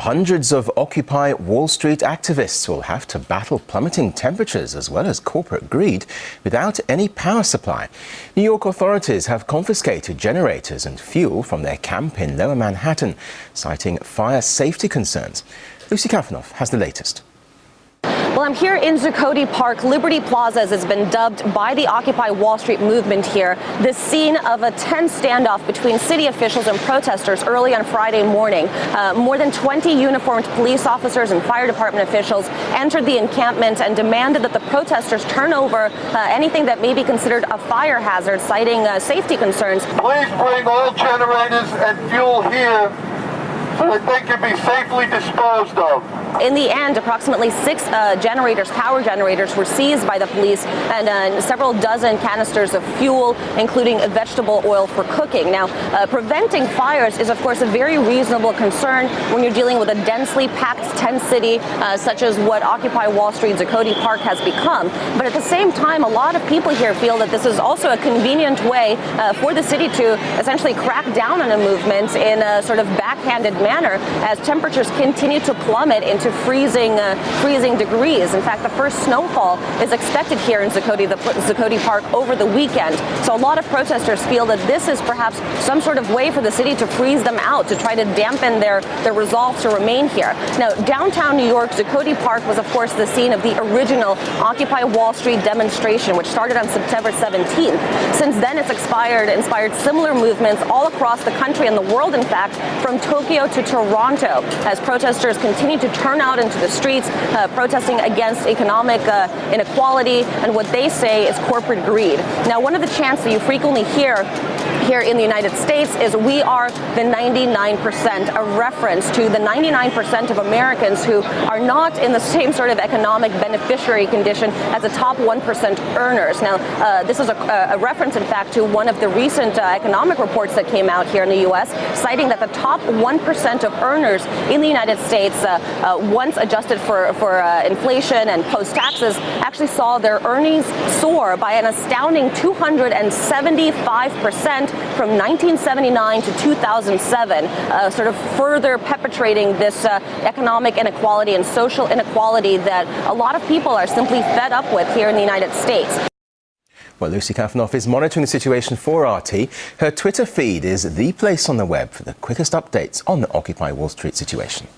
Hundreds of Occupy Wall Street activists will have to battle plummeting temperatures as well as corporate greed without any power supply. New York authorities have confiscated generators and fuel from their camp in Lower Manhattan, citing fire safety concerns. Lucy Kaffanov has the latest. Well, I'm here in Zuccotti Park. Liberty Plaza, as it's been dubbed by the Occupy Wall Street movement here, the scene of a tense standoff between city officials and protesters early on Friday morning. More than 20 uniformed police officers and fire department officials entered the encampment and demanded that the protesters turn over anything that may be considered a fire hazard, citing safety concerns. Please bring all generators and fuel here so that they can be safely disposed of. In the end, approximately 6 power generators, were seized by the police, and several dozen canisters of fuel, including vegetable oil for cooking. Now, preventing fires is, of course, a very reasonable concern when you're dealing with a densely packed tent city, such as what Occupy Wall Street Zuccotti Park has become. But at the same time, a lot of people here feel that this is also a convenient way for the city to essentially crack down on a movement in a sort of backhanded manner as temperatures continue to plummet into freezing degrees. In fact, the first snowfall is expected here in Zuccotti Park over the weekend. So a lot of protesters feel that this is perhaps some sort of way for the city to freeze them out, to try to dampen their resolve to remain here. Now, downtown New York, Zuccotti Park was, of course, the scene of the original Occupy Wall Street demonstration, which started on September 17th. Since then, it's inspired similar movements all across the country and the world, in fact, from Tokyo to Toronto, as protesters continue to turn out into the streets, protesting against economic inequality and what they say is corporate greed. Now, one of the chants that you frequently hear here in the United States is "We are the 99%, a reference to the 99% of Americans who are not in the same sort of economic beneficiary condition as the top 1% earners. Now, this is a reference, in fact, to one of the recent economic reports that came out here in the U.S., citing that the top 1% of earners in the United States, once adjusted for inflation and post-taxes, actually saw their earnings soar by an astounding 275% from 1979 to 2007, sort of further perpetrating this economic inequality and social inequality that a lot of people are simply fed up with here in the United States. Well, Lucy Kaffanov is monitoring the situation for RT. Her Twitter feed is the place on the web for the quickest updates on the Occupy Wall Street situation.